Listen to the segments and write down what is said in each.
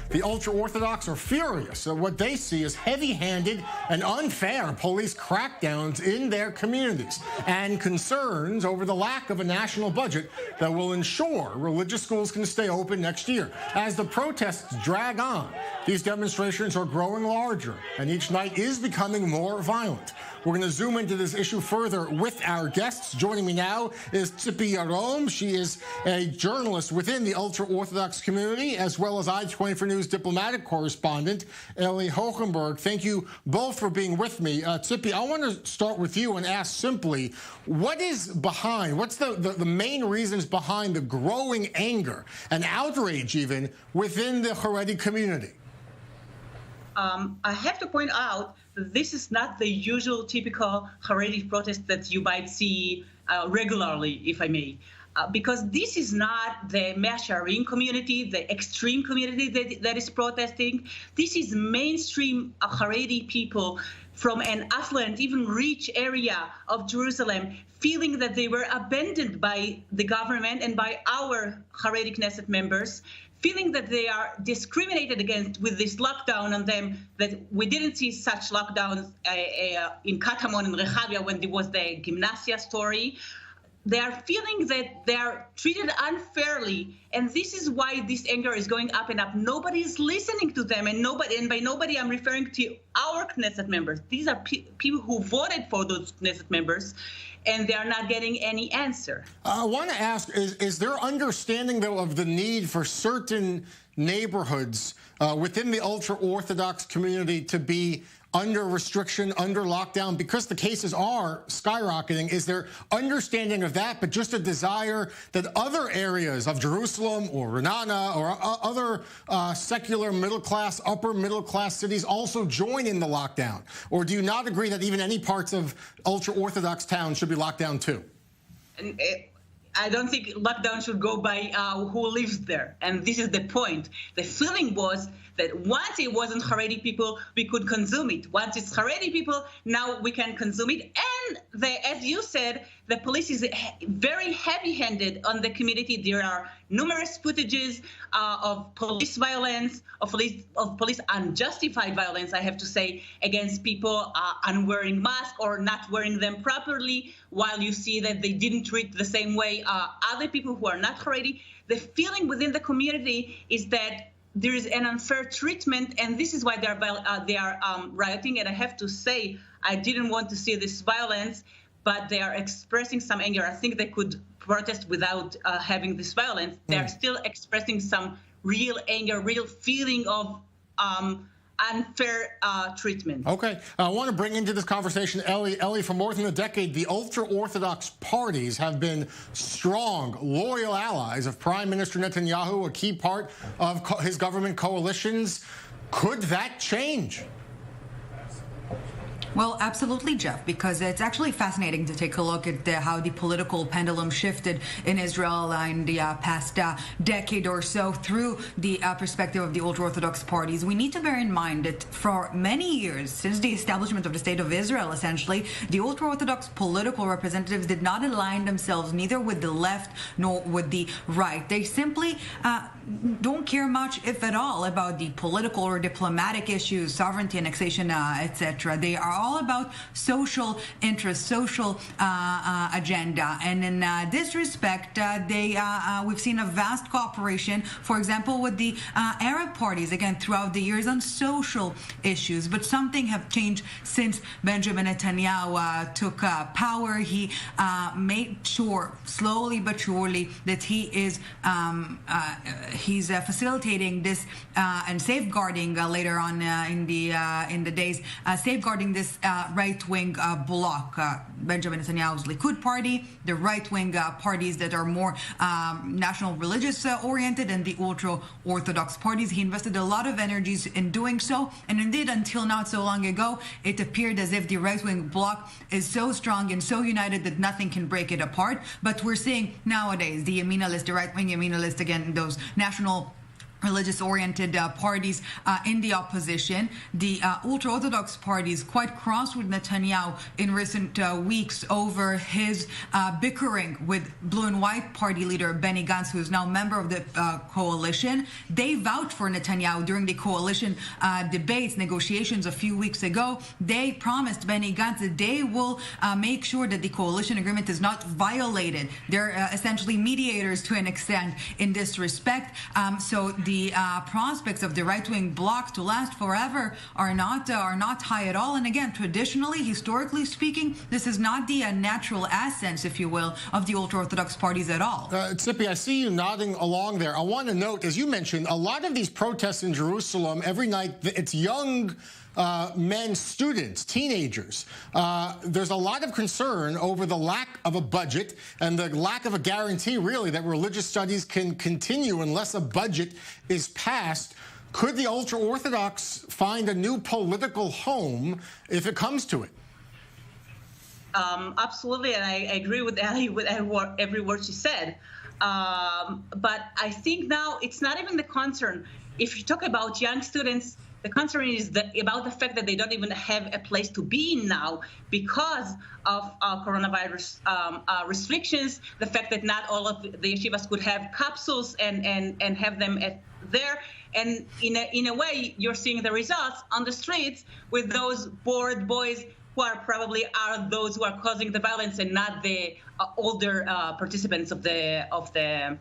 The ultra-Orthodox are furious at what they see as heavy-handed and unfair police crackdowns in their communities and concerns over the lack of a national budget that will ensure religious schools can stay open next year. As the protests drag on, these demonstrations are growing larger, and each night is becoming more violent. We're going to zoom into this issue further with our guests. Joining me now is Tzipi Yarom. She is a journalist within the ultra-Orthodox community, as well as I-24 News diplomatic correspondent, Ellie Hochenberg. Thank you both for being with me. Tzipi, I want to start with you and ask simply, what is behind, what's the main reasons behind the growing anger and outrage even within the Haredi community? I have to point out that this is not the usual typical Haredi protest that you might see regularly, if I may. Because this is not the Mea Shearim community, the extreme community that is protesting. This is mainstream Haredi people from an affluent, even rich area of Jerusalem, feeling that they were abandoned by the government and by our Haredi Knesset members, feeling that they are discriminated against with this lockdown on them, that we didn't see such lockdowns in Katamon and Rehavia when there was the Gymnasia story. They are feeling that they are treated unfairly, and this is why this anger is going up and up. Nobody is listening to them, and by nobody I'm referring to our Knesset members. These are people who voted for those Knesset members, and they are not getting any answer. I want to ask, is there understanding, though, of the need for certain neighborhoods within the ultra-Orthodox community to be under restriction, under lockdown, because the cases are skyrocketing? Is there understanding of that, but just a desire that other areas of Jerusalem or Renana or other secular middle-class, upper-middle-class cities also join in the lockdown? Or do you not agree that even any parts of ultra-Orthodox towns should be locked down too? I don't think lockdown should go by who lives there. And this is the point. The feeling was that once it wasn't Haredi people, we could consume it. Once it's Haredi people, now we can consume it. And as you said, the police is very heavy-handed on the community. There are numerous footages of police violence, of police unjustified violence, I have to say, against people unwearing masks or not wearing them properly, while you see that they didn't treat the same way other people who are not Haredi. The feeling within the community is that there is an unfair treatment, and this is why they are rioting. And I have to say, I didn't want to see this violence, but they are expressing some anger. I think they could protest without having this violence. They are still expressing some real anger, real feeling of unfair treatment. Okay. I want to bring into this conversation Ellie. Ellie, for more than a decade, the ultra-Orthodox parties have been strong, loyal allies of Prime Minister Netanyahu, a key part of his government coalitions. Could that change? Well, absolutely, Jeff, because it's actually fascinating to take a look at how the political pendulum shifted in Israel in the past decade or so through the perspective of the ultra-Orthodox parties. We need to bear in mind that for many years, since the establishment of the State of Israel, essentially, the ultra-Orthodox political representatives did not align themselves neither with the left nor with the right. They simply don't care much, if at all, about the political or diplomatic issues, sovereignty, annexation, etc. They are all about social interest, social agenda, and in this respect, we've seen a vast cooperation, for example, with the Arab parties, again, throughout the years on social issues. But something have changed since Benjamin Netanyahu took power. He made sure, slowly but surely, that he is he's facilitating this and safeguarding later on in the days, safeguarding this right-wing bloc, Benjamin Netanyahu's Likud party, the right-wing parties that are more national religious oriented, and the ultra-Orthodox parties. He invested a lot of energies in doing so, and indeed, until not so long ago, it appeared as if the right-wing bloc is so strong and so united that nothing can break it apart. But we're seeing nowadays the Yamina list, the right-wing Yamina list, again, those national religious-oriented parties in the opposition. The Ultra-Orthodox party is quite cross with Netanyahu in recent weeks over his bickering with Blue and White party leader Benny Gantz, who is now a member of the coalition. They vouched for Netanyahu during the coalition debates, negotiations a few weeks ago. They promised Benny Gantz that they will make sure that the coalition agreement is not violated. They're essentially mediators to an extent in this respect. So the prospects of the right-wing bloc to last forever are not high at all. And again, traditionally, historically speaking, this is not the natural essence, if you will, of the ultra-Orthodox parties at all. Tzipi, I see you nodding along there. I want to note, as you mentioned, a lot of these protests in Jerusalem every night, it's young men, students, teenagers. There's a lot of concern over the lack of a budget and the lack of a guarantee, really, that religious studies can continue unless a budget is passed. Could the ultra-Orthodox find a new political home if it comes to it? Absolutely, and I agree with Ellie with every word she said. But I think now it's not even the concern. If you talk about young students, the concern is about the fact that they don't even have a place to be now because of coronavirus restrictions, the fact that not all of the yeshivas could have capsules and have them there. And in a way, you're seeing the results on the streets with those bored boys who are probably those who are causing the violence and not the older participants of the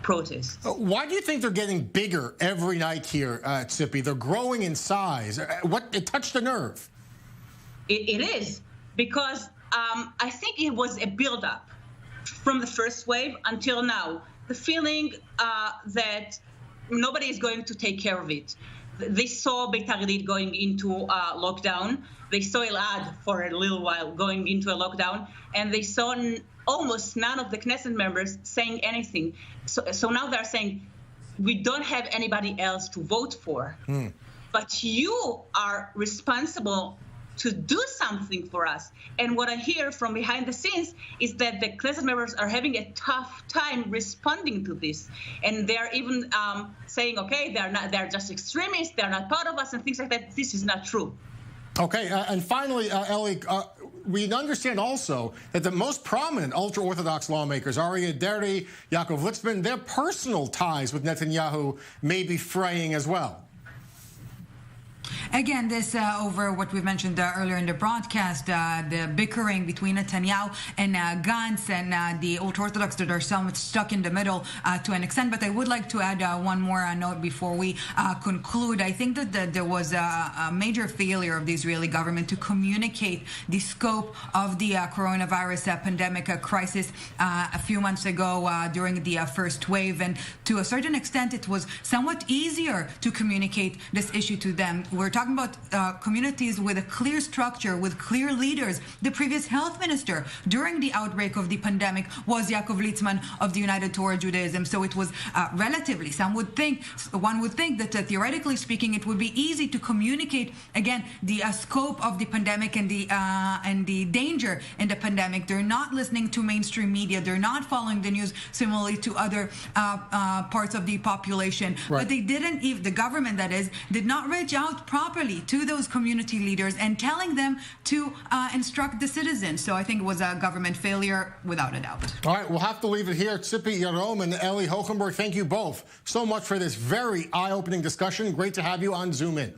protests. Why do you think they're getting bigger every night here, Tzipi? They're growing in size. It touched a nerve. It is, because I think it was a build-up from the first wave until now. The feeling that nobody is going to take care of it. They saw Beitar Illit going into lockdown. They saw Elad for a little while going into a lockdown, and they saw almost none of the Knesset members saying anything. So now they're saying, we don't have anybody else to vote for. But you are responsible to do something for us. And what I hear from behind the scenes is that the Knesset members are having a tough time responding to this. And they're even saying, okay, they're just extremists, they're not part of us, and things like that. This is not true. Okay, and finally, Ellie, we understand also that the most prominent ultra-Orthodox lawmakers, Aryeh Deri, Yaakov Litzman, their personal ties with Netanyahu may be fraying as well. Again, this over what we mentioned earlier in the broadcast, the bickering between Netanyahu and Gantz and the ultra-Orthodox that are somewhat stuck in the middle to an extent. But I would like to add one more note before we conclude. I think that there was a major failure of the Israeli government to communicate the scope of the coronavirus pandemic crisis a few months ago during the first wave. And to a certain extent, it was somewhat easier to communicate this issue to them. We're talking about communities with a clear structure, with clear leaders. The previous health minister during the outbreak of the pandemic was Yaakov Litzman of the United Torah Judaism. So it was relatively, one would think that theoretically speaking, it would be easy to communicate, again, the scope of the pandemic and the danger in the pandemic. They're not listening to mainstream media. They're not following the news similarly to other parts of the population. Right. But they didn't, the government that is, did not reach out properly to those community leaders and telling them to instruct the citizens. So I think it was a government failure without a doubt. All right, we'll have to leave it here. Tzipi Yarom and Ellie Hochenberg, thank you both so much for this very eye-opening discussion. Great to have you on Zoom In.